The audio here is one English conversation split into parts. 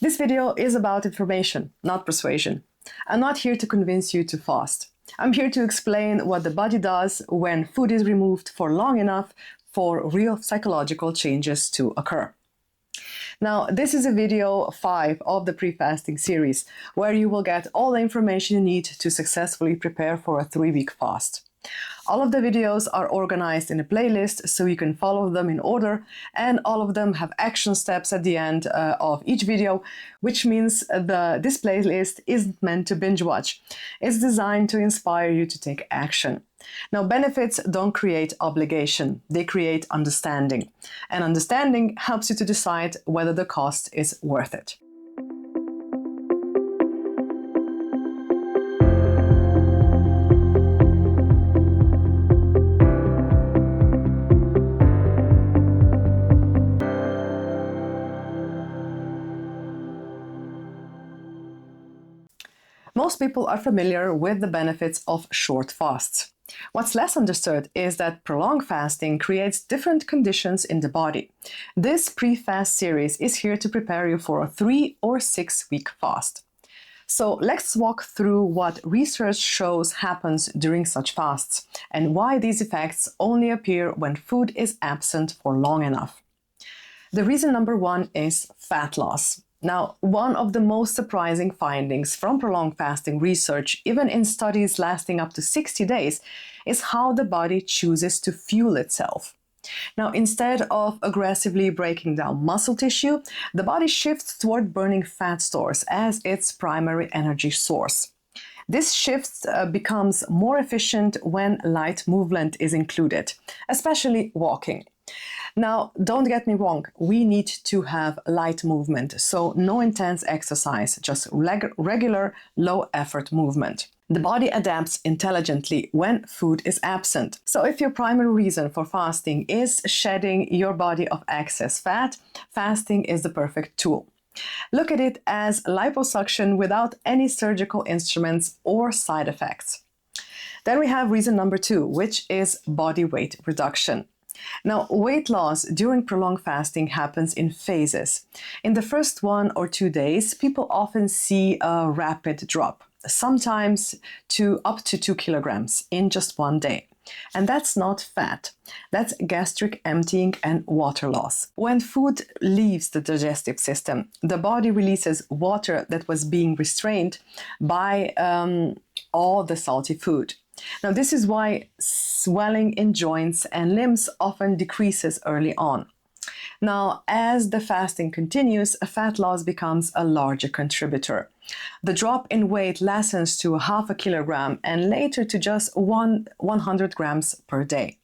This video is about information, not persuasion. I'm not here to convince you to fast. I'm here to explain what the body does when food is removed for long enough for real psychological changes to occur. Now, this is a video 5 of the pre-fasting series, where you will get all the information you need to successfully prepare for a 3-week fast. All of the videos are organized in a playlist so you can follow them in order, and all of them have action steps at the end of each video, which means this playlist isn't meant to binge watch. It's designed to inspire you to take action. Now, benefits don't create obligation, they create understanding. And understanding helps you to decide whether the cost is worth it. Most people are familiar with the benefits of short fasts. What's less understood is that prolonged fasting creates different conditions in the body. This pre-fast series is here to prepare you for a 3 or 6 week fast. So let's walk through what research shows happens during such fasts and why these effects only appear when food is absent for long enough. The reason number 1 is fat loss. Now, one of the most surprising findings from prolonged fasting research, even in studies lasting up to 60 days, is how the body chooses to fuel itself. Now, instead of aggressively breaking down muscle tissue, the body shifts toward burning fat stores as its primary energy source. This shift becomes more efficient when light movement is included, especially walking. Now, don't get me wrong, we need to have light movement, so no intense exercise, just regular low-effort movement. The body adapts intelligently when food is absent. So if your primary reason for fasting is shedding your body of excess fat, fasting is the perfect tool. Look at it as liposuction without any surgical instruments or side effects. Then we have reason number 2, which is body weight reduction. Now, weight loss during prolonged fasting happens in phases. In the first 1 or 2 days, people often see a rapid drop, sometimes to up to 2 kilograms in just 1 day. And that's not fat, that's gastric emptying and water loss. When food leaves the digestive system, the body releases water that was being restrained by all the salty food. Now, this is why swelling in joints and limbs often decreases early on. Now, as the fasting continues, fat loss becomes a larger contributor. The drop in weight lessens to 0.5 kilogram and later to just 100 grams per day.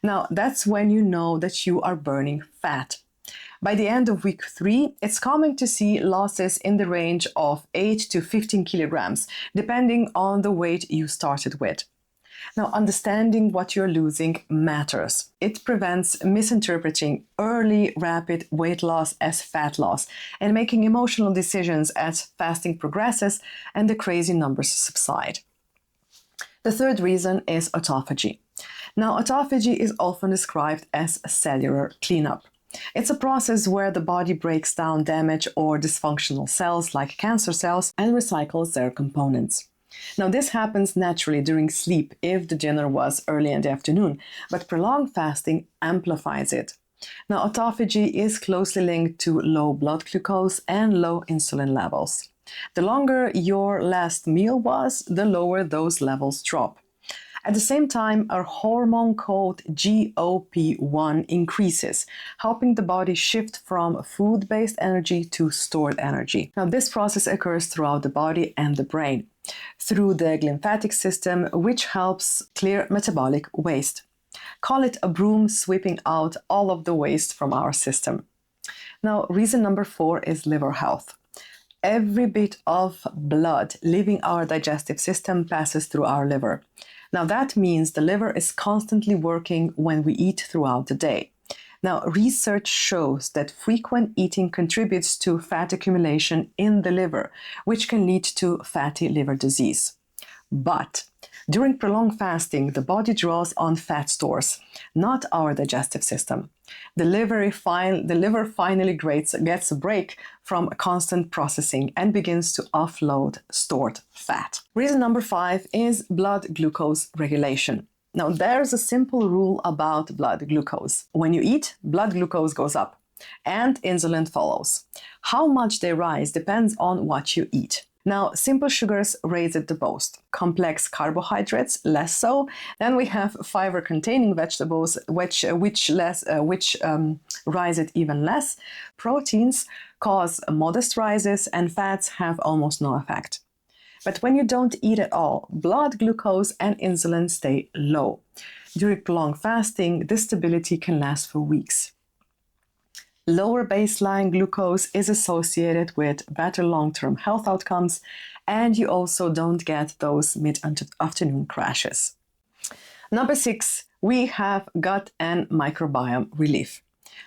Now, that's when you know that you are burning fat. By the end of week 3, it's common to see losses in the range of 8 to 15 kilograms, depending on the weight you started with. Now, understanding what you're losing matters. It prevents misinterpreting early, rapid weight loss as fat loss and making emotional decisions as fasting progresses and the crazy numbers subside. The third reason is autophagy. Now, autophagy is often described as cellular cleanup. It's a process where the body breaks down damaged or dysfunctional cells like cancer cells and recycles their components. Now, this happens naturally during sleep if the dinner was early in the afternoon, but prolonged fasting amplifies it. Now, autophagy is closely linked to low blood glucose and low insulin levels. The longer your last meal was, the lower those levels drop. At the same time, a hormone called GLP-1 increases, helping the body shift from food-based energy to stored energy. Now, this process occurs throughout the body and the brain, through the lymphatic system, which helps clear metabolic waste. Call it a broom sweeping out all of the waste from our system. Now, reason number 4 is liver health. Every bit of blood leaving our digestive system passes through our liver. Now, that means the liver is constantly working when we eat throughout the day. Now, research shows that frequent eating contributes to fat accumulation in the liver, which can lead to fatty liver disease. But During prolonged fasting, the body draws on fat stores, not our digestive system. The liver finally gets a break from constant processing and begins to offload stored fat. Reason number 5 is blood glucose regulation. Now, there's a simple rule about blood glucose. When you eat, blood glucose goes up and insulin follows. How much they rise depends on what you eat. Now, simple sugars raise it the most. Complex carbohydrates, less so. Then we have fiber-containing vegetables, which rise it even less. Proteins cause modest rises, and fats have almost no effect. But when you don't eat at all, blood glucose and insulin stay low. During prolonged fasting, this stability can last for weeks. Lower baseline glucose is associated with better long-term health outcomes, and you also don't get those mid-afternoon crashes. Number 6, we have gut and microbiome relief.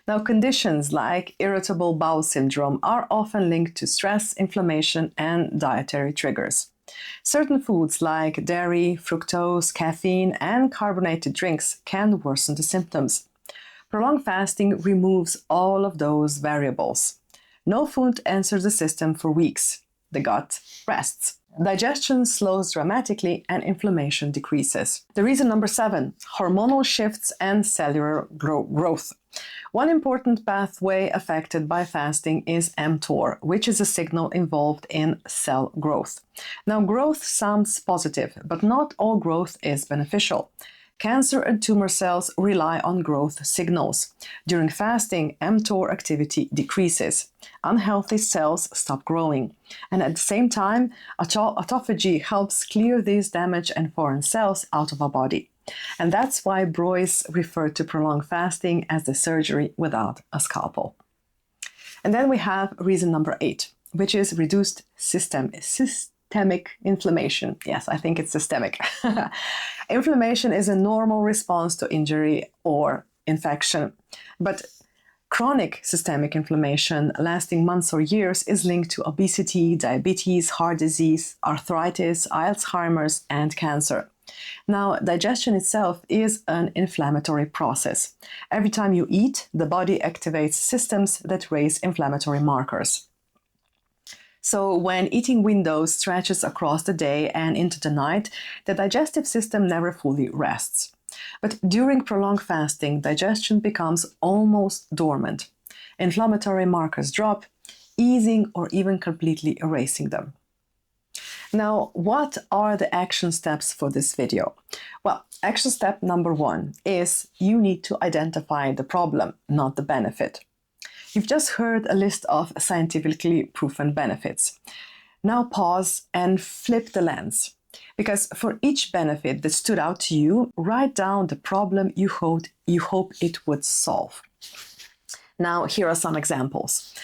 Now, conditions like irritable bowel syndrome are often linked to stress, inflammation, and dietary triggers. Certain foods like dairy, fructose, caffeine, and carbonated drinks can worsen the symptoms. Prolonged fasting removes all of those variables. No food enters the system for weeks. The gut rests. Digestion slows dramatically and inflammation decreases. The reason number 7, hormonal shifts and cellular growth. One important pathway affected by fasting is mTOR, which is a signal involved in cell growth. Now, growth sounds positive, but not all growth is beneficial. Cancer and tumor cells rely on growth signals. During fasting, mTOR activity decreases. Unhealthy cells stop growing. And at the same time, autophagy helps clear these damaged and foreign cells out of our body. And that's why Broyes referred to prolonged fasting as the surgery without a scalpel. And then we have reason number 8, which is reduced systemic inflammation. Yes, I think it's systemic. Inflammation is a normal response to injury or infection, but chronic systemic inflammation lasting months or years is linked to obesity, diabetes, heart disease, arthritis, Alzheimer's, and cancer. Now, digestion itself is an inflammatory process. Every time you eat, the body activates systems that raise inflammatory markers. So when eating window stretches across the day and into the night, the digestive system never fully rests. But during prolonged fasting, digestion becomes almost dormant. Inflammatory markers drop, easing or even completely erasing them. Now, what are the action steps for this video? Well, action step number 1 is you need to identify the problem, not the benefit. You've just heard a list of scientifically proven benefits. Now pause and flip the lens, because for each benefit that stood out to you, write down the problem you hope it would solve. Now, here are some examples.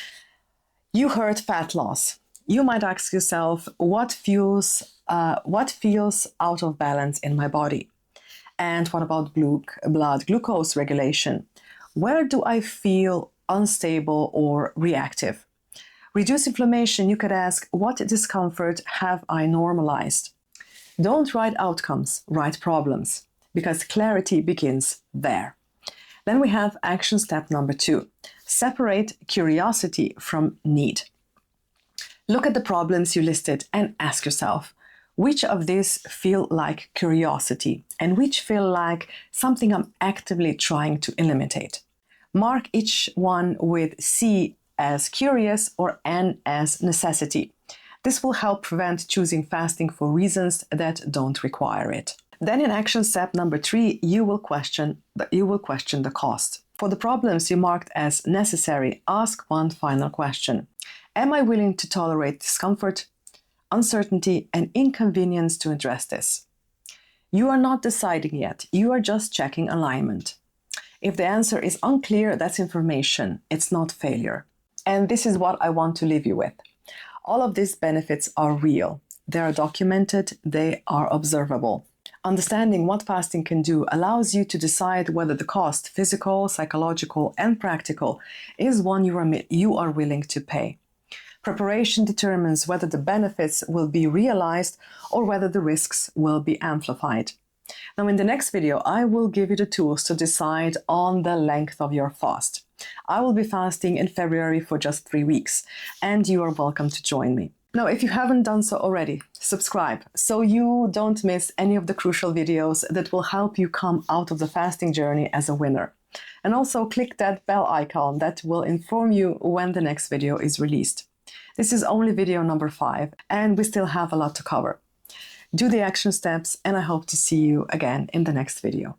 You heard fat loss. You might ask yourself, what feels out of balance in my body? And what about blood glucose regulation? Where do I feel unstable or reactive? Reduce inflammation, you could ask, what discomfort have I normalized? Don't write outcomes, write problems, because clarity begins there. Then we have action step number 2. Separate curiosity from need. Look at the problems you listed and ask yourself, which of these feel like curiosity and which feel like something I'm actively trying to eliminate? Mark each one with C as curious or N as necessity. This will help prevent choosing fasting for reasons that don't require it. Then in action step number 3, you will question the cost. For the problems you marked as necessary, ask one final question. Am I willing to tolerate discomfort, uncertainty, and inconvenience to address this? You are not deciding yet. You are just checking alignment. If the answer is unclear, that's information. It's not failure. And this is what I want to leave you with. All of these benefits are real. They are documented. They are observable. Understanding what fasting can do allows you to decide whether the cost, physical, psychological, and practical, is one you are willing to pay. Preparation determines whether the benefits will be realized or whether the risks will be amplified. Now, in the next video, I will give you the tools to decide on the length of your fast. I will be fasting in February for just 3 weeks, and you are welcome to join me. Now, if you haven't done so already, subscribe so you don't miss any of the crucial videos that will help you come out of the fasting journey as a winner. And also click that bell icon that will inform you when the next video is released. This is only video number 5, and we still have a lot to cover. Do the action steps, and I hope to see you again in the next video.